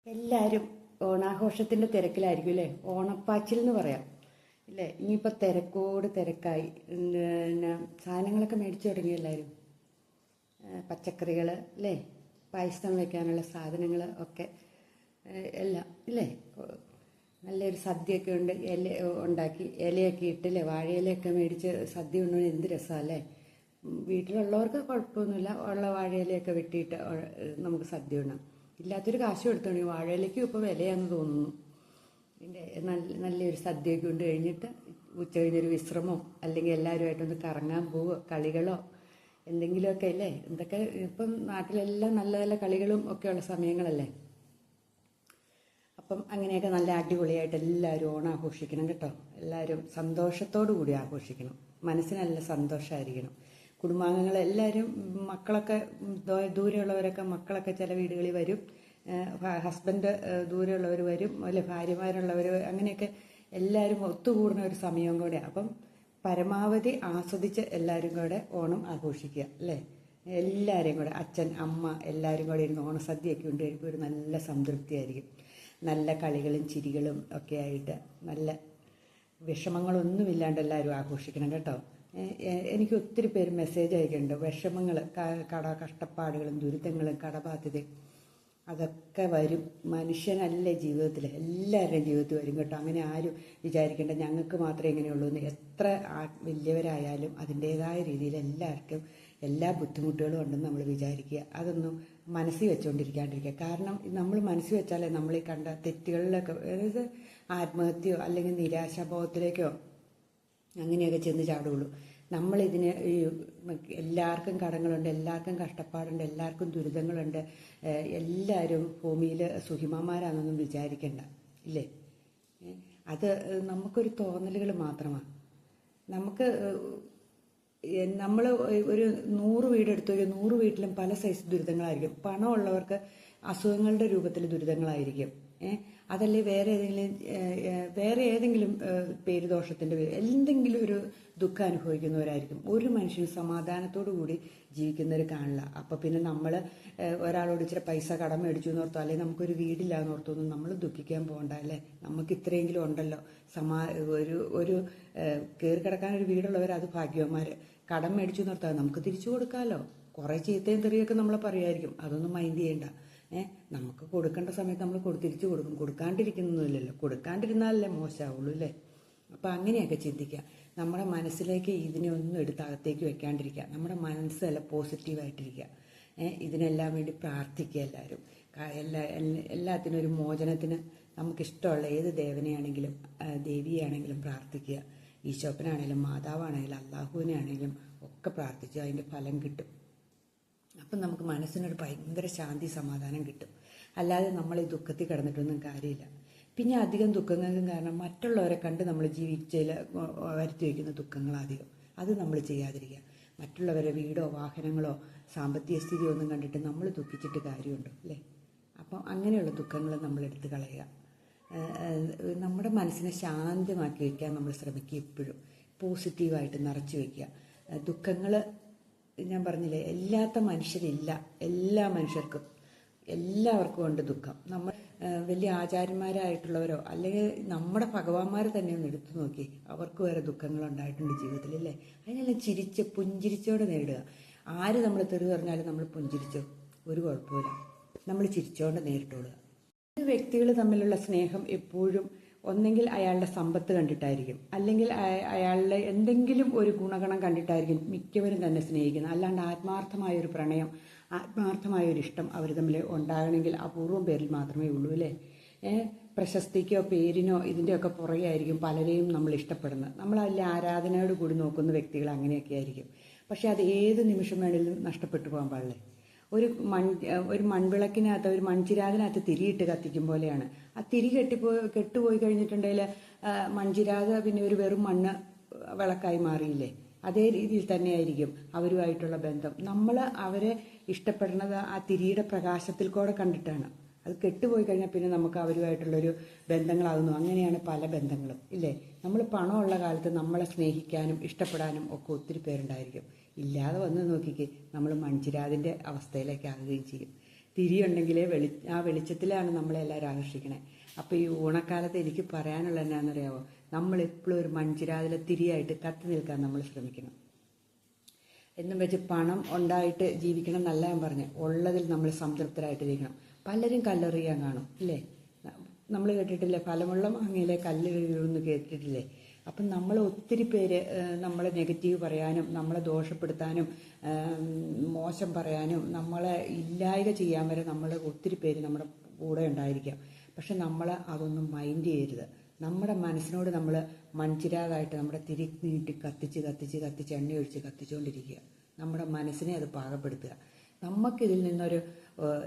എല്ലാവരും ഓണാഘോഷത്തിൻ്റെ തിരക്കിലായിരിക്കും അല്ലേ? ഓണപ്പാച്ചിൽ എന്ന് പറയാം ഇല്ലേ? ഇനിയിപ്പോൾ തിരക്കോട് തിരക്കായി. പിന്നെ സാധനങ്ങളൊക്കെ മേടിച്ചു തുടങ്ങി എല്ലാവരും. പച്ചക്കറികൾ അല്ലേ, പായസം വയ്ക്കാനുള്ള സാധനങ്ങൾ ഒക്കെ എല്ലാം ഇല്ലേ. നല്ലൊരു സദ്യയൊക്കെ ഉണ്ട്, ഉണ്ടാക്കി ഇലയൊക്കെ ഇട്ടില്ലേ, വാഴയിലയൊക്കെ മേടിച്ച് സദ്യ ഉണ്ടെങ്കിൽ എന്ത് രസമല്ലേ. വീട്ടിലുള്ളവർക്ക് കുഴപ്പമൊന്നുമില്ല, ഉള്ള വാഴയിലയൊക്കെ വെട്ടിയിട്ട് നമുക്ക് സദ്യ ഉണ്ണാം. ഇല്ലാത്തൊരു കാശ് കൊടുത്തോണി. വാഴയിലേക്കും ഇപ്പോൾ വിലയാണെന്ന് തോന്നുന്നു. പിന്നെ നല്ലൊരു സദ്യയൊക്കെ കൊണ്ട് കഴിഞ്ഞിട്ട് ഉച്ച കഴിഞ്ഞൊരു വിശ്രമമോ അല്ലെങ്കിൽ എല്ലാവരുമായിട്ടൊന്ന് കറങ്ങാൻ പോവോ, കളികളോ എന്തെങ്കിലുമൊക്കെ അല്ലേ. എന്തൊക്കെ ഇപ്പം നാട്ടിലെല്ലാം നല്ല നല്ല കളികളും ഒക്കെയുള്ള സമയങ്ങളല്ലേ. അപ്പം അങ്ങനെയൊക്കെ നല്ല അടിപൊളിയായിട്ട് എല്ലാവരും ഓണം ആഘോഷിക്കണം കേട്ടോ. എല്ലാവരും സന്തോഷത്തോടു കൂടി ആഘോഷിക്കണം. മനസ്സിന് നല്ല സന്തോഷമായിരിക്കണം. കുടുംബാംഗങ്ങളെല്ലാവരും, മക്കളൊക്കെ ദൂരെയുള്ളവരൊക്കെ, മക്കളൊക്കെ ചില വീടുകളിൽ വരും, ഹസ്ബൻഡ് ദൂരെയുള്ളവർ വരും, അല്ലെ ഭാര്യമാരുള്ളവർ, അങ്ങനെയൊക്കെ എല്ലാവരും ഒത്തുകൂടുന്ന ഒരു സമയവും കൂടെ. അപ്പം പരമാവധി ആസ്വദിച്ച് എല്ലാവരും കൂടെ ഓണം ആഘോഷിക്കുക അല്ലേ. എല്ലാവരെയും കൂടെ, അച്ഛൻ അമ്മ എല്ലാവരും കൂടെ ഇരുന്ന് ഓണസദ്യയൊക്കെ ഉണ്ട് കഴിയുമ്പോൾ ഒരു നല്ല സംതൃപ്തിയായിരിക്കും. നല്ല കളികളും ചിരികളും ഒക്കെ ആയിട്ട് നല്ല വിഷമങ്ങളൊന്നുമില്ലാണ്ട് എല്ലാവരും ആഘോഷിക്കണം കേട്ടോ. എനിക്ക് ഒത്തിരി പേര് മെസ്സേജ് അയക്കുന്നുണ്ട്. വിഷമങ്ങൾ, കഷ്ടപ്പാടുകളും ദുരിതങ്ങളും കടബാധ്യതയും അതൊക്കെ വരും. മനുഷ്യനല്ലേ ജീവിതത്തിൽ, എല്ലാവരുടെയും ജീവിതത്തിൽ വരും കേട്ടോ. അങ്ങനെ ആരും വിചാരിക്കേണ്ട ഞങ്ങൾക്ക് മാത്രമേ ഇങ്ങനെയുള്ളൂ എന്ന്. എത്ര വലിയവരായാലും അതിൻ്റേതായ രീതിയിൽ എല്ലാവർക്കും എല്ലാ ബുദ്ധിമുട്ടുകളും ഉണ്ടെന്ന് നമ്മൾ വിചാരിക്കുക. അതൊന്നും മനസ്സിൽ വെച്ചുകൊണ്ടിരിക്കാണ്ടിരിക്കുക. കാരണം നമ്മൾ മനസ്സിൽ വെച്ചാലേ നമ്മൾ ഈ കണ്ട തെറ്റുകളിലൊക്കെ, അതായത് ആത്മഹത്യയോ അല്ലെങ്കിൽ നിരാശാഭാവത്തിലേക്കോ അങ്ങനെയൊക്കെ ചെന്ന് ചാടുകയുള്ളൂ. നമ്മളിതിന് എല്ലാവർക്കും കടങ്ങളുണ്ട്, എല്ലാവർക്കും കഷ്ടപ്പാടുണ്ട്, എല്ലാവർക്കും ദുരിതങ്ങളുണ്ട്, എല്ലാവരും ഭൂമിയിൽ സുഖിമാന്മാരാണെന്നൊന്നും വിചാരിക്കണ്ട ഇല്ലേ. അത് നമുക്കൊരു തോന്നലുകൾ മാത്രമാണ്. നമ്മൾ ഒരു 100 വീടെടുത്ത് ഒരു 100 വീട്ടിലും പല സൈസ് ദുരിതങ്ങളായിരിക്കും. പണമുള്ളവർക്ക് അസുഖങ്ങളുടെ രൂപത്തിൽ ദുരിതങ്ങളായിരിക്കും. അതല്ലേ വേറെ ഏതെങ്കിലും പേരുദോഷത്തിൻ്റെ എന്തെങ്കിലും ഒരു ദുഃഖം അനുഭവിക്കുന്നവരായിരിക്കും. ഒരു മനുഷ്യന് സമാധാനത്തോടു കൂടി ജീവിക്കുന്നവർ കാണില്ല. അപ്പം പിന്നെ നമ്മൾ ഒരാളോട് ഇച്ചിരി പൈസ കടം മേടിച്ചു എന്നോർത്തോ, അല്ലെങ്കിൽ നമുക്കൊരു വീടില്ല എന്നോർത്തൊന്നും നമ്മൾ ദുഃഖിക്കാൻ പോകണ്ട അല്ലേ. നമുക്ക് ഇത്രയെങ്കിലും ഉണ്ടല്ലോ. ഒരു കയറി കിടക്കാൻ ഒരു വീടുള്ളവർ അത് ഭാഗ്യവന്മാർ. കടം മേടിച്ചു എന്നോർത്താൽ നമുക്ക് തിരിച്ചു കൊടുക്കാമല്ലോ. കുറേ ചീത്തയും തെറിയൊക്കെ നമ്മൾ പറയുമായിരിക്കും, അതൊന്നും മൈൻഡ് ചെയ്യണ്ട. നമുക്ക് കൊടുക്കേണ്ട സമയത്ത് നമ്മൾ തിരിച്ചു കൊടുക്കും. കൊടുക്കാണ്ടിരിക്കുന്നൊന്നുമില്ലല്ലോ. കൊടുക്കാണ്ടിരുന്നാലല്ലേ മോശമാവുള്ളൂ അല്ലേ. അപ്പം അങ്ങനെയൊക്കെ ചിന്തിക്കുക. നമ്മുടെ മനസ്സിലേക്ക് ഇതിനെ ഒന്നും എടുത്ത് അകത്തേക്ക് വെക്കാണ്ടിരിക്കുക. നമ്മുടെ മനസ്സല്ല പോസിറ്റീവായിട്ടിരിക്കുക. ഇതിനെല്ലാം വേണ്ടി പ്രാർത്ഥിക്കുക എല്ലാവരും. എല്ലാത്തിനും ഒരു മോചനത്തിന് നമുക്കിഷ്ടമുള്ള ഏത് ദേവനെയാണെങ്കിലും ദേവിയാണെങ്കിലും പ്രാർത്ഥിക്കുക. ഈശോപ്പനാണെങ്കിലും മാതാവാണെങ്കിലും അള്ളാഹുവിനെ ആണെങ്കിലും ഒക്കെ പ്രാർത്ഥിച്ചു അതിൻ്റെ ഫലം കിട്ടും. അപ്പം നമുക്ക് മനസ്സിനൊരു ഭയങ്കര ശാന്തി സമാധാനം കിട്ടും. അല്ലാതെ നമ്മൾ ഈ ദുഃഖത്തിൽ കിടന്നിട്ടൊന്നും കാര്യമില്ല. പിന്നെ അധികം ദുഃഖങ്ങൾക്കും കാരണം മറ്റുള്ളവരെ കണ്ട് നമ്മൾ ജീവിച്ചതിൽ വരുത്തി വയ്ക്കുന്ന ദുഃഖങ്ങളധികം. അത് നമ്മൾ ചെയ്യാതിരിക്കുക. മറ്റുള്ളവരെ വീടോ വാഹനങ്ങളോ സാമ്പത്തിക സ്ഥിതിയോ ഒന്നും കണ്ടിട്ട് നമ്മൾ ദുഃഖിച്ചിട്ട് കാര്യമുണ്ടോ അല്ലേ. അപ്പം അങ്ങനെയുള്ള ദുഃഖങ്ങൾ നമ്മൾ എടുത്ത് കളയുക. നമ്മുടെ മനസ്സിനെ ശാന്തമാക്കി വയ്ക്കാൻ നമ്മൾ ശ്രമിക്കുക. എപ്പോഴും പോസിറ്റീവായിട്ട് നിറച്ച് വയ്ക്കുക. ദുഃഖങ്ങൾ ഞാൻ പറഞ്ഞില്ലേ, എല്ലാത്ത മനുഷ്യരില്ല. എല്ലാ മനുഷ്യർക്കും എല്ലാവർക്കും ഉണ്ട് ദുഃഖം. നമ്മൾ വലിയ ആചാര്യന്മാരായിട്ടുള്ളവരോ അല്ലെങ്കിൽ നമ്മുടെ ഭഗവാന്മാർ തന്നെ ഒന്ന് എടുത്തു നോക്കി, അവർക്ക് വേറെ ദുഃഖങ്ങളുണ്ടായിട്ടുണ്ട് ജീവിതത്തിൽ അല്ലേ. അതിനെല്ലാം പുഞ്ചിരിച്ചോടെ നേരിടുക. ആര് നമ്മൾ തെറി പറഞ്ഞാലും നമ്മൾ പുഞ്ചിരിച്ചോ, ഒരു കുഴപ്പമില്ല. നമ്മൾ ചിരിച്ചോണ്ട് നേരിട്ടോളുക. വ്യക്തികൾ തമ്മിലുള്ള സ്നേഹം എപ്പോഴും ഒന്നെങ്കിൽ അയാളുടെ സമ്പത്ത് കണ്ടിട്ടായിരിക്കും, അല്ലെങ്കിൽ അയാളുടെ എന്തെങ്കിലും ഒരു ഗുണഗണം കണ്ടിട്ടായിരിക്കും മിക്കവരും തന്നെ സ്നേഹിക്കുന്നത്. അല്ലാണ്ട് ആത്മാർത്ഥമായൊരു പ്രണയം, ആത്മാർത്ഥമായൊരു ഇഷ്ടം അവർ തമ്മിൽ ഉണ്ടാകണമെങ്കിൽ അപൂർവം പേരിൽ മാത്രമേ ഉള്ളൂ അല്ലേ. പ്രശസ്തിക്കോ പേരിനോ ഇതിൻ്റെയൊക്കെ പുറകെ ആയിരിക്കും പലരെയും നമ്മൾ ഇഷ്ടപ്പെടുന്നത്. നമ്മളതിൽ ആരാധനയോട് കൂടി നോക്കുന്ന വ്യക്തികൾ അങ്ങനെയൊക്കെ ആയിരിക്കും. പക്ഷെ അത് ഏത് നിമിഷം വേണമെങ്കിലും നഷ്ടപ്പെട്ടു പോകാൻ പാടില്ലേ. ഒരു മൺവിളക്കിനകത്ത്, ഒരു മൺചിരാതിനകത്ത് തിരിയിട്ട് കത്തിക്കും പോലെയാണ്. ആ തിരി കെട്ടുപോയി കഴിഞ്ഞിട്ടുണ്ടെങ്കിൽ മൺചിരാത് പിന്നെ ഒരു വെറും മണ്ണ് വിളക്കായി മാറിയില്ലേ. അതേ രീതിയിൽ തന്നെയായിരിക്കും അവരുമായിട്ടുള്ള ബന്ധം. നമ്മൾ അവരെ ഇഷ്ടപ്പെടുന്നത് ആ തിരിയുടെ പ്രകാശത്തിൽ കൂടെ കണ്ടിട്ടാണ്. അത് കെട്ടുപോയി കഴിഞ്ഞാൽ പിന്നെ നമുക്ക് അവരുമായിട്ടുള്ളൊരു ബന്ധങ്ങളാകുന്നു. അങ്ങനെയാണ് പല ബന്ധങ്ങളും ഇല്ലേ. നമ്മൾ പണമുള്ള കാലത്ത് നമ്മളെ സ്നേഹിക്കാനും ഇഷ്ടപ്പെടാനും ഒക്കെ ഒത്തിരി പേരുണ്ടായിരിക്കും. ഇല്ലാതെ വന്ന് നോക്കിക്കേ, നമ്മൾ മൺചിരാതിൻ്റെ അവസ്ഥയിലേക്കാകുകയും ചെയ്യും. തിരിയുണ്ടെങ്കിലേ ആ വെളിച്ചത്തിലാണ് നമ്മളെല്ലാവരും ആകർഷിക്കണേ. അപ്പോൾ ഈ ഓണക്കാലത്ത് എനിക്ക് പറയാനുള്ള എന്നാണെന്നറിയാമോ, നമ്മളെപ്പോഴും ഒരു മൺചിരാതിലെ തിരിയായിട്ട് കത്തി നിൽക്കാൻ നമ്മൾ ശ്രമിക്കണം. എന്നും വെച്ച് പണം ഉണ്ടായിട്ട് ജീവിക്കണം എന്നല്ല ഞാൻ പറഞ്ഞത്, ഉള്ളതിൽ നമ്മൾ സംതൃപ്തരായിട്ടിരിക്കണം. പലരും കല്ലെറിയാൻ കാണും ഇല്ലേ, നമ്മൾ കേട്ടിട്ടില്ലേ, ഫലമുള്ള മാങ്ങയിലെ കല്ലെറിയുമെന്ന് കേട്ടിട്ടില്ലേ. അപ്പം നമ്മൾ ഒത്തിരി പേര് നമ്മളെ നെഗറ്റീവ് പറയാനും നമ്മളെ ദോഷപ്പെടുത്താനും മോശം പറയാനും നമ്മളെ ഇല്ലായ്ക ചെയ്യാൻ വരെ നമ്മൾ ഒത്തിരി പേര് നമ്മുടെ കൂടെ ഉണ്ടായിരിക്കാം. പക്ഷെ നമ്മൾ അതൊന്നും മൈൻഡ് ചെയ്യരുത്. നമ്മുടെ മനസ്സിനോട് നമ്മൾ മൺചിരാതായിട്ട് നമ്മുടെ തിരി നീട്ടി കത്തിച്ച് എണ്ണയൊഴിച്ച് കത്തിച്ചുകൊണ്ടിരിക്കുക. നമ്മുടെ മനസ്സിനെ അത് പാകപ്പെടുത്തുക. നമുക്കിതിൽ നിന്നൊരു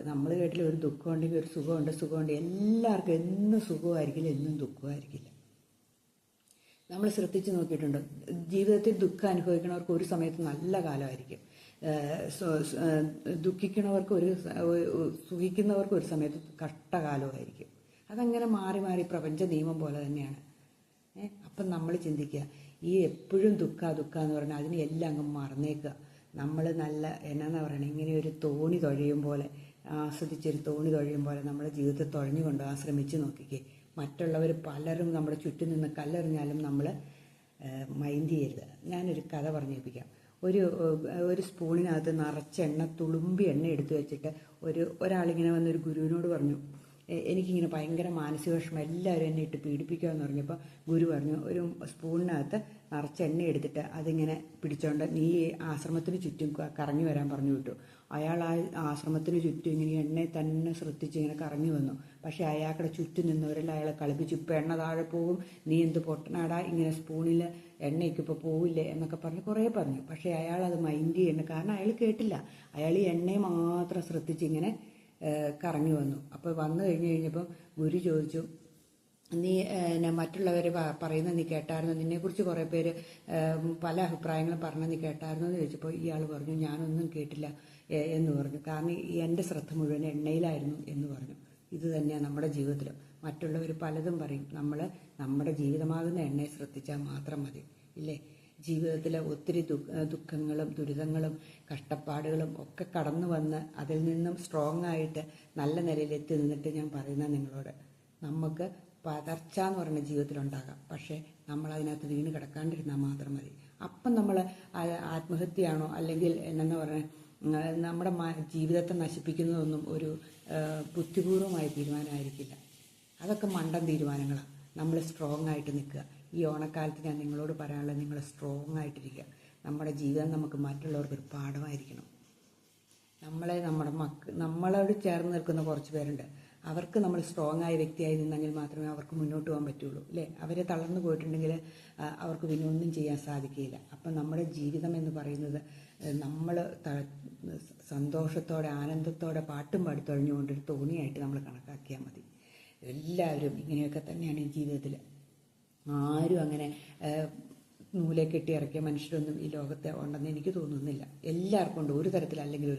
നമ്മൾ കേട്ടില്ല, ഒരു ദുഃഖം ഉണ്ടെങ്കിൽ ഒരു സുഖമുണ്ട്. എല്ലാവർക്കും എന്നും സുഖമായിരിക്കില്ല, എന്നും ദുഃഖമായിരിക്കില്ല. നമ്മൾ ശ്രദ്ധിച്ച് നോക്കിയിട്ടുണ്ട്, ജീവിതത്തിൽ ദുഃഖം അനുഭവിക്കുന്നവർക്ക് ഒരു സമയത്ത് നല്ല കാലമായിരിക്കും, ദുഃഖിക്കുന്നവർക്ക് സുഖിക്കുന്നവർക്ക് ഒരു സമയത്ത് കഷ്ടകാലമായിരിക്കും. അതങ്ങനെ മാറി മാറി പ്രപഞ്ച നിയമം പോലെ തന്നെയാണ്. അപ്പം നമ്മൾ ചിന്തിക്കുക, ഈ എപ്പോഴും ദുഃഖം എന്ന് പറഞ്ഞാൽ അതിനെ എല്ലാം അങ്ങ് മറന്നേക്കുക. നമ്മൾ നല്ല എന്നാന്ന് പറയണേ, ഇങ്ങനെ ഒരു തോണി തുഴയും പോലെ, ആസ്വദിച്ചൊരു തോണി തുഴയും പോലെ നമ്മുടെ ജീവിതത്തെ തുഴഞ്ഞു കൊണ്ടുപോകാൻ ശ്രമിച്ച് നോക്കിക്കേ. മറ്റുള്ളവർ പലരും നമ്മുടെ ചുറ്റും നിന്ന് കല്ലെറിഞ്ഞാലും നമ്മൾ മൈൻഡ് ചെയ്യരുത്. ഞാനൊരു കഥ പറഞ്ഞേൽപ്പിക്കാം. ഒരു സ്പൂണിനകത്ത് നിറച്ച തുളുമ്പി എണ്ണ എടുത്തു വെച്ചിട്ട് ഒരാളിങ്ങനെ വന്നൊരു ഗുരുവിനോട് പറഞ്ഞു, എനിക്കിങ്ങനെ ഭയങ്കര മാനസിക വിഷമം, എല്ലാവരും എന്നെ ഇട്ട് പീഡിപ്പിക്കുകയെന്ന് പറഞ്ഞപ്പോൾ ഗുരു പറഞ്ഞു, ഒരു സ്പൂണിനകത്ത് നിറച്ച എണ്ണ എടുത്തിട്ട് അതിങ്ങനെ പിടിച്ചോണ്ട് നീ ആശ്രമത്തിന് ചുറ്റും കറങ്ങി വരാൻ പറഞ്ഞു വിട്ടു. അയാൾ ആ ആശ്രമത്തിന് ചുറ്റും ഇങ്ങനെ എണ്ണയെ തന്നെ ശ്രദ്ധിച്ച് ഇങ്ങനെ കറങ്ങി വന്നു. പക്ഷേ അയാളുടെ ചുറ്റും നിന്നവരെല്ലാം അയാളെ കളിപ്പിച്ചു, ഇപ്പം എണ്ണ താഴെ പോകും, നീ എന്ത് പൊട്ടനാടാ, ഇങ്ങനെ സ്പൂണിൽ എണ്ണയ്ക്ക് ഇപ്പോൾ പോവില്ലേ എന്നൊക്കെ പറഞ്ഞ് കുറേ പറഞ്ഞു. പക്ഷേ അയാൾ അത് മൈൻഡ് ചെയ്യണ്ട, കാരണം അയാൾ കേട്ടില്ല. അയാൾ ഈ എണ്ണയെ മാത്രം ശ്രദ്ധിച്ച് ഇങ്ങനെ കറങ്ങി വന്നു. അപ്പോൾ വന്നു കഴിഞ്ഞപ്പോൾ ഗുരു ചോദിച്ചു, നീ മറ്റുള്ളവർ പറയുന്നത് നീ കേട്ടായിരുന്നു, നിന്നെക്കുറിച്ച് കുറേ പേര് പല അഭിപ്രായങ്ങളും പറഞ്ഞ് നീ കേട്ടായിരുന്നു എന്ന് ചോദിച്ചപ്പോൾ ഇയാൾ പറഞ്ഞു, ഞാനൊന്നും കേട്ടില്ല എന്ന് പറഞ്ഞു. കാരണം എൻ്റെ ശ്രദ്ധ മുഴുവൻ എണ്ണയിലായിരുന്നു എന്ന് പറഞ്ഞു. ഇത് തന്നെയാണ് നമ്മുടെ ജീവിതത്തിലും. മറ്റുള്ളവർ പലതും പറയും, നമ്മൾ നമ്മുടെ ജീവിതമാകുന്ന എണ്ണയെ ശ്രദ്ധിച്ചാൽ മാത്രം മതി ഇല്ലേ. ജീവിതത്തിലെ ഒത്തിരി ദുഃഖങ്ങളും ദുരിതങ്ങളും കഷ്ടപ്പാടുകളും ഒക്കെ കടന്നു വന്ന് അതിൽ നിന്നും സ്ട്രോങ് ആയിട്ട് നല്ല നിലയിലെത്തി നിന്നിട്ട് ഞാൻ പറയുന്ന നിങ്ങളോട്, നമുക്ക് പതർച്ച എന്ന് പറയുന്ന ജീവിതത്തിലുണ്ടാകാം, പക്ഷേ നമ്മൾ അതിനകത്ത് വീണ് കിടക്കാണ്ടിരുന്നാൽ മാത്രം മതി. അപ്പം നമ്മൾ ആത്മഹത്യയാണോ അല്ലെങ്കിൽ എന്നു പറഞ്ഞാൽ നമ്മുടെ ജീവിതത്തെ നശിപ്പിക്കുന്നതൊന്നും ഒരു ബുദ്ധിപൂർവമായ തീരുമാനമായിരിക്കില്ല. അതൊക്കെ മണ്ടൻ തീരുമാനങ്ങളാണ്. നമ്മൾ സ്ട്രോങ് ആയിട്ട് നിൽക്കുക. ഈ ഓണക്കാലത്ത് ഞാൻ നിങ്ങളോട് പറയാനുള്ളത്, നിങ്ങൾ സ്ട്രോങ് ആയിട്ടിരിക്കുക. നമ്മുടെ ജീവിതം നമുക്ക് മറ്റുള്ളവർക്ക് ഒരു പാഠമായിരിക്കണം. നമ്മളോട് ചേർന്ന് നിൽക്കുന്ന കുറച്ച് പേരുണ്ട്, അവർക്ക് നമ്മൾ സ്ട്രോങ് ആയ വ്യക്തിയായി നിന്നെങ്കിൽ മാത്രമേ അവർക്ക് മുന്നോട്ട് പോകാൻ പറ്റുള്ളൂ അല്ലേ. അവരെ തളർന്നു പോയിട്ടുണ്ടെങ്കിൽ അവർക്ക് പിന്നെ ഒന്നും ചെയ്യാൻ സാധിക്കില്ല. അപ്പം നമ്മുടെ ജീവിതം എന്ന് പറയുന്നത് നമ്മൾ സന്തോഷത്തോടെ ആനന്ദത്തോടെ പാട്ടും പാടി തുഴഞ്ഞുകൊണ്ടൊരു തോണിയായിട്ട് നമ്മൾ കണക്കാക്കിയാൽ മതി. എല്ലാവരും ഇങ്ങനെയൊക്കെ തന്നെയാണ് ഈ ജീവിതത്തിൽ. ആരും അങ്ങനെ നൂലെ കെട്ടി ഇറക്കിയ മനുഷ്യരൊന്നും ഈ ലോകത്തെ ഉണ്ടെന്ന് എനിക്ക് തോന്നുന്നില്ല. എല്ലാവർക്കും ഉണ്ട് ഒരു തരത്തിൽ അല്ലെങ്കിൽ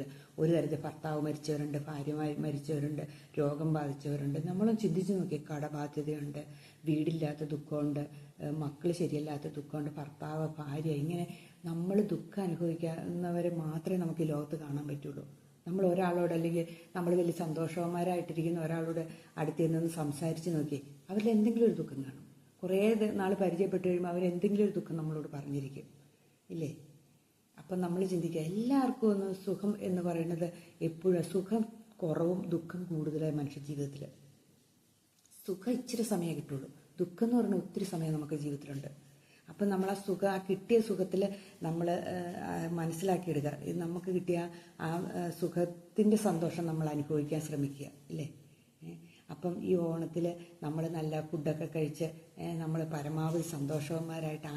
ഒരു തരത്തിൽ. ഭർത്താവ് മരിച്ചവരുണ്ട്, ഭാര്യ മരിച്ചവരുണ്ട്, രോഗം ബാധിച്ചവരുണ്ട്. നമ്മളും ചിന്തിച്ച് നോക്കി, കടബാധ്യതയുണ്ട്, വീടില്ലാത്ത ദുഃഖമുണ്ട്, മക്കൾ ശരിയല്ലാത്ത ദുഃഖമുണ്ട്, ഭർത്താവ് ഭാര്യ, ഇങ്ങനെ നമ്മൾ ദുഃഖം അനുഭവിക്കുന്നവരെ മാത്രമേ നമുക്ക് ഈ ലോകത്ത് കാണാൻ പറ്റുള്ളൂ. നമ്മൾ ഒരാളോട് അല്ലെങ്കിൽ നമ്മൾ വലിയ സന്തോഷവന്മാരായിട്ടിരിക്കുന്ന ഒരാളോട് അടുത്ത് നിന്ന് സംസാരിച്ച് നോക്കി, അവരിൽ എന്തെങ്കിലും ഒരു ദുഃഖം കാണും. കുറേ നാൾ പരിചയപ്പെട്ട് കഴിയുമ്പോൾ അവരെന്തെങ്കിലും ഒരു ദുഃഖം നമ്മളോട് പറഞ്ഞിരിക്കും ഇല്ലേ. അപ്പം നമ്മൾ ചിന്തിക്കുക, എല്ലാവർക്കും ഒന്ന് സുഖം എന്ന് പറയുന്നത് എപ്പോഴും സുഖം കുറവും ദുഃഖം കൂടുതലായി മനുഷ്യ ജീവിതത്തിൽ. സുഖം ഇച്ചിരി സമയം കിട്ടുള്ളൂ, ദുഃഖം എന്ന് പറഞ്ഞാൽ ഒത്തിരി സമയം നമുക്ക് ജീവിതത്തിലുണ്ട്. അപ്പം നമ്മൾ ആ കിട്ടിയ സുഖത്തിൽ നമ്മൾ മനസ്സിലാക്കിയെടുക്കുക, നമുക്ക് കിട്ടിയ ആ സുഖത്തിൻ്റെ സന്തോഷം നമ്മൾ അനുഭവിക്കാൻ ശ്രമിക്കുക ഇല്ലേ. അപ്പം ഈ ഓണത്തിൽ നമ്മൾ നല്ല ഫുഡൊക്കെ കഴിച്ച് നമ്മൾ പരമാവധി സന്തോഷവന്മാരായിട്ട്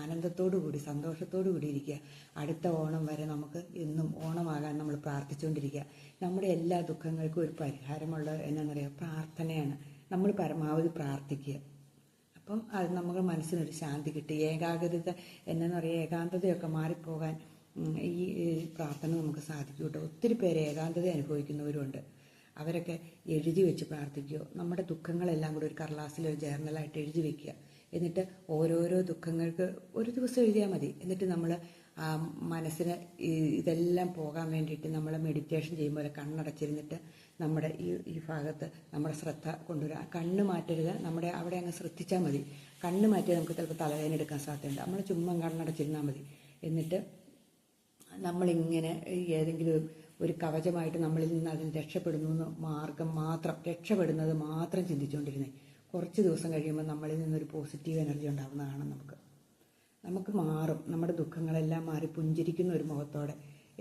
സന്തോഷത്തോടു കൂടി ഇരിക്കുക. അടുത്ത ഓണം വരെ നമുക്ക് എന്നും ഓണമാകാൻ നമ്മൾ പ്രാർത്ഥിച്ചുകൊണ്ടിരിക്കുക. നമ്മുടെ എല്ലാ ദുഃഖങ്ങൾക്കും ഒരു പരിഹാരമുള്ള എന്നാണെന്നറിയാം, പ്രാർത്ഥനയാണ്. നമ്മൾ പരമാവധി പ്രാർത്ഥിക്കുക. അപ്പം അത് നമ്മുടെ മനസ്സിനൊരു ശാന്തി കിട്ടി. ഏകാന്തതയൊക്കെ മാറിപ്പോകാൻ ഈ പ്രാർത്ഥന നമുക്ക് സാധിക്കും കേട്ടോ. ഒത്തിരി പേര് ഏകാന്തത അനുഭവിക്കുന്നവരുണ്ട്. അവരൊക്കെ എഴുതി വെച്ച് പ്രാർത്ഥിക്കുകയോ, നമ്മുടെ ദുഃഖങ്ങളെല്ലാം കൂടി ഒരു കടലാസിൽ ഒരു ജേർണലായിട്ട് എഴുതി വെക്കുക. എന്നിട്ട് ഓരോരോ ദുഃഖങ്ങൾക്ക് ഒരു ദിവസം എഴുതിയാൽ മതി. എന്നിട്ട് നമ്മൾ മനസ്സിന് ഇതെല്ലാം പോകാൻ വേണ്ടിയിട്ട് നമ്മൾ മെഡിറ്റേഷൻ ചെയ്യുമ്പോൾ കണ്ണടച്ചിരുന്നിട്ട് നമ്മുടെ ഈ ഭാഗത്ത് നമ്മുടെ ശ്രദ്ധ കൊണ്ടുവരിക. കണ്ണ് മാറ്റരുത്, നമ്മുടെ അവിടെ അങ്ങ് ശ്രദ്ധിച്ചാൽ മതി. കണ്ണ് മാറ്റിയാൽ നമുക്ക് ചിലപ്പോൾ തലവേദന എടുക്കാൻ സാധ്യതയുണ്ട്. നമ്മൾ ചുമ്മാ കണ്ണടച്ചിരുന്നാൽ മതി. എന്നിട്ട് നമ്മളിങ്ങനെ ഏതെങ്കിലും ഒരു കവചമായിട്ട് നമ്മളിൽ നിന്ന് അതിന് രക്ഷപ്പെടുന്നു മാർഗം മാത്രം, രക്ഷപ്പെടുന്നത് മാത്രം ചിന്തിച്ചുകൊണ്ടിരുന്നേ. കുറച്ച് ദിവസം കഴിയുമ്പോൾ നമ്മളിൽ നിന്നൊരു പോസിറ്റീവ് എനർജി ഉണ്ടാകുന്നതാണ്. നമുക്ക് മാറും. നമ്മുടെ ദുഃഖങ്ങളെല്ലാം മാറി പുഞ്ചിരിക്കുന്ന ഒരു മുഖത്തോടെ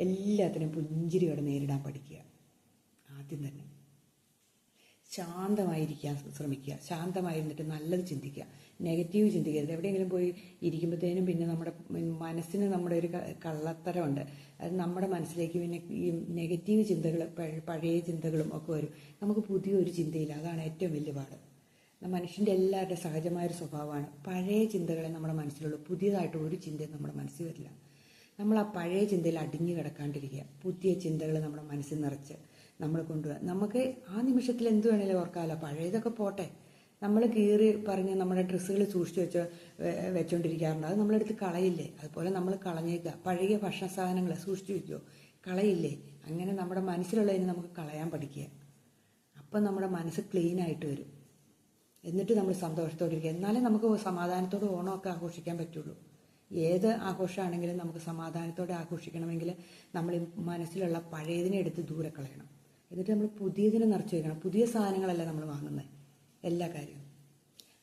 എല്ലാത്തിനും പുഞ്ചിരിയോടെ നേരിടാൻ പഠിക്കുക. ആദ്യം തന്നെ ശാന്തമായിരിക്കാൻ ശ്രമിക്കുക. ശാന്തമായിരുന്നിട്ട് നല്ലത് ചിന്തിക്കുക, നെഗറ്റീവ് ചിന്തിക്കരുത്. എവിടെയെങ്കിലും പോയി ഇരിക്കുമ്പോഴത്തേനും പിന്നെ നമ്മുടെ മനസ്സിന് നമ്മുടെ ഒരു കള്ളത്തരമുണ്ട്. അത് നമ്മുടെ മനസ്സിലേക്ക് പിന്നെ ഈ നെഗറ്റീവ് ചിന്തകൾ, പഴയ ചിന്തകളും ഒക്കെ വരും. നമുക്ക് പുതിയൊരു ചിന്തയില്ല. അതാണ് ഏറ്റവും വലിയ പാട്. മനുഷ്യൻ്റെ എല്ലാവരുടെ സഹജമായൊരു സ്വഭാവമാണ്. പഴയ ചിന്തകളെ നമ്മുടെ മനസ്സിലുള്ളൂ. പുതിയതായിട്ട് ഒരു ചിന്തയും നമ്മുടെ മനസ്സിൽ വരില്ല. നമ്മൾ ആ പഴയ ചിന്തയിൽ അടിഞ്ഞു കിടക്കാണ്ടിരിക്കുക. പുതിയ ചിന്തകൾ നമ്മുടെ മനസ്സിൽ നിറച്ച് നമ്മൾ കൊണ്ടുപോകുക. നമുക്ക് ആ നിമിഷത്തിൽ എന്ത് വേണേലും ഓർക്കാമല്ലോ. പഴയതൊക്കെ പോട്ടെ. നമ്മൾ കീറി പറഞ്ഞ് നമ്മുടെ ഡ്രസ്സുകൾ സൂക്ഷിച്ച് വെച്ചുകൊണ്ടിരിക്കാറുണ്ട്. അത് നമ്മളെടുത്ത് കളയില്ലേ? അതുപോലെ നമ്മൾ കളഞ്ഞേക്കുക. പഴയ ഭക്ഷണ സാധനങ്ങൾ സൂക്ഷിച്ചു വയ്ക്കുമോ? കളയില്ലേ? അങ്ങനെ നമ്മുടെ മനസ്സിലുള്ളതിന് നമുക്ക് കളയാൻ പഠിക്കുക. അപ്പം നമ്മുടെ മനസ്സ് ക്ലീനായിട്ട് വരും. എന്നിട്ട് നമ്മൾ സന്തോഷത്തോടെ ഇരിക്കുക. എന്നാലേ നമുക്ക് സമാധാനത്തോടെ ഓണമൊക്കെ ആഘോഷിക്കാൻ പറ്റുള്ളൂ. ഏത് ആഘോഷമാണെങ്കിലും നമുക്ക് സമാധാനത്തോടെ ആഘോഷിക്കണമെങ്കിൽ നമ്മൾ മനസ്സിലുള്ള പഴയതിനെ എടുത്ത് ദൂരെ കളയണം. എന്നിട്ട് നമ്മൾ പുതിയതിനെ നിറച്ച് വയ്ക്കണം. പുതിയ സാധനങ്ങളല്ല നമ്മൾ വാങ്ങുന്നത്. എല്ലാ കാര്യവും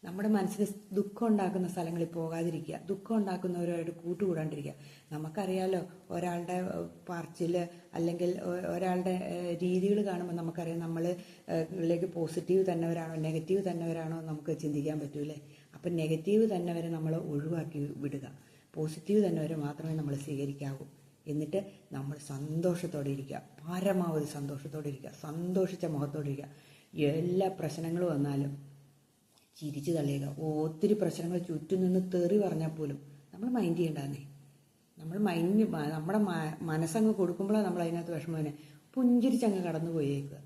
നമ്മുടെ മനസ്സിന് ദുഃഖം ഉണ്ടാക്കുന്ന സ്ഥലങ്ങളിൽ പോകാതിരിക്കുക. ദുഃഖം ഉണ്ടാക്കുന്നവരോട് കൂട്ടുകൂടാണ്ടിരിക്കുക. നമുക്കറിയാലോ, ഒരാളുടെ പറച്ചിൽ അല്ലെങ്കിൽ ഒരാളുടെ രീതികൾ കാണുമ്പോൾ നമുക്കറിയാം നമ്മളിലേക്ക് പോസിറ്റീവ് തന്നവരാണോ നെഗറ്റീവ് തന്നവരാണോ നമുക്ക് ചിന്തിക്കാൻ പറ്റൂലേ. അപ്പം നെഗറ്റീവ് തന്നവരെ നമ്മൾ ഒഴിവാക്കി വിടുക. പോസിറ്റീവ് തന്നവരെ മാത്രമേ നമ്മൾ സ്വീകരിക്കാവൂ. എന്നിട്ട് നമ്മൾ സന്തോഷത്തോടെ ഇരിക്കുക. പരമാവധി സന്തോഷത്തോടെ ഇരിക്കുക. സന്തോഷിച്ച മുഖത്തോടെ ഇരിക്കുക. എല്ലാ പ്രശ്നങ്ങളും വന്നാലും ചിരിച്ചു തള്ളിയുക. ഒത്തിരി പ്രശ്നങ്ങൾ ചുറ്റും നിന്ന് തെറി പറഞ്ഞാൽ പോലും നമ്മൾ മൈൻഡ് ചെയ്യണ്ടെന്നേ. നമ്മുടെ മനസ്സങ്ങ് കൊടുക്കുമ്പോഴാണ് നമ്മൾ അതിനകത്ത് വിഷമം പുഞ്ചിരിച്ചങ്ങ് കടന്നു പോയേക്കുക.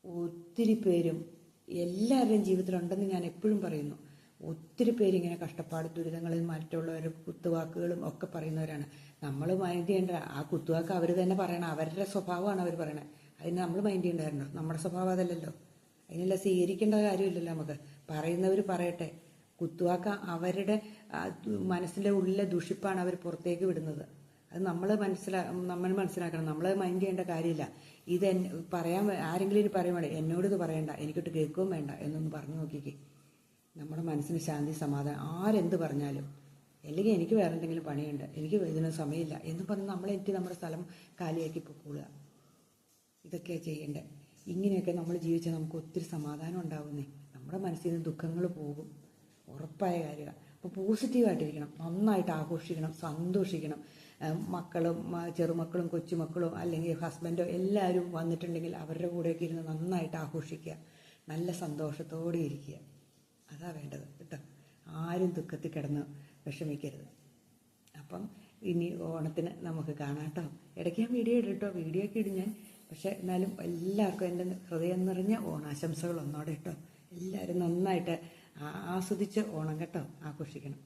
ഒത്തിരി പേരും എല്ലാവരുടെയും ജീവിതത്തിലുണ്ടെന്ന് ഞാൻ എപ്പോഴും പറയുന്നു. ഒത്തിരി പേരിങ്ങനെ കഷ്ടപ്പാട് ദുരിതങ്ങളിൽ മറ്റുള്ളവരുടെ കുത്തുവാക്കുകളും ഒക്കെ പറയുന്നവരാണ്. നമ്മൾ മൈൻഡ് ചെയ്യേണ്ട. ആ കുത്തുവാക്ക് അവർ തന്നെ പറയണം. അവരുടെ സ്വഭാവമാണ് അവർ പറയണത്. അതിന് നമ്മൾ മൈൻഡ് ചെയ്യണ്ടായിരുന്നോ? നമ്മുടെ സ്വഭാവം അതല്ലല്ലോ. അതിനെല്ലാം സ്വീകരിക്കേണ്ട കാര്യമില്ലല്ലോ. നമുക്ക് പറയുന്നവർ പറയട്ടെ. കുത്തുവാക്ക അവരുടെ മനസ്സിൻ്റെ ഉള്ളിലെ ദുഷിപ്പാണ് അവർ പുറത്തേക്ക് വിടുന്നത്. അത് നമ്മൾ മനസ്സിലാക്കണം. നമ്മൾ മൈൻഡ് ചെയ്യേണ്ട കാര്യമില്ല. ഇത് പറയാൻ ആരെങ്കിലും ഇനി പറയുവാണ്, എന്നോടിത് പറയണ്ട, എനിക്കിട്ട് കേൾക്കുകയും വേണ്ട എന്നൊന്ന് പറഞ്ഞു നോക്കിക്കേ. നമ്മുടെ മനസ്സിന് ശാന്തി, സമാധാനം. ആരെന്ത് പറഞ്ഞാലും, അല്ലെങ്കിൽ എനിക്ക് വേറെ എന്തെങ്കിലും പണിയുണ്ട്, എനിക്ക് ഇതിനൊന്നും സമയമില്ല എന്ന് പറഞ്ഞ് നമ്മളെനിക്ക് നമ്മുടെ സ്ഥലം കാലിയാക്കി പൊക്കോളുക. ഇതൊക്കെയാണ് ചെയ്യേണ്ടത്. ഇങ്ങനെയൊക്കെ നമ്മൾ ജീവിച്ചാൽ നമുക്ക് ഒത്തിരി സമാധാനം ഉണ്ടാവുന്നേ. നമ്മുടെ മനസ്സിൽ നിന്ന് ദുഃഖങ്ങൾ പോകും, ഉറപ്പായ കാര്യമാണ്. അപ്പോൾ പോസിറ്റീവായിട്ടിരിക്കണം. നന്നായിട്ട് ആഘോഷിക്കണം, സന്തോഷിക്കണം. മക്കളും ചെറുമക്കളും കൊച്ചുമക്കളും അല്ലെങ്കിൽ ഹസ്ബൻഡോ എല്ലാവരും വന്നിട്ടുണ്ടെങ്കിൽ അവരുടെ കൂടെയൊക്കെ ഇരുന്ന് നന്നായിട്ട് ആഘോഷിക്കുക. നല്ല സന്തോഷത്തോടെ ഇരിക്കുക. അതാ വേണ്ടത് കേട്ടോ. ആരും ദുഃഖത്തിൽ കിടന്ന് വിഷമിക്കരുത്. അപ്പം ഇനി ഓണത്തിന് നമുക്ക് കാണാം കേട്ടോ. ഇടയ്ക്ക് ഞാൻ വീഡിയോ ഇടും കേട്ടോ. വീഡിയോ ഒക്കെ ഇടും ഞാൻ. പക്ഷേ എന്നാലും എല്ലാവർക്കും എൻ്റെ ഹൃദയം നിറഞ്ഞ ഓണാശംസകൾ ഒന്നോടെ കേട്ടോ. എല്ലാവരും നന്നായിട്ട് ആസ്വദിച്ച് ഓണം കേട്ടോ ആഘോഷിക്കണം.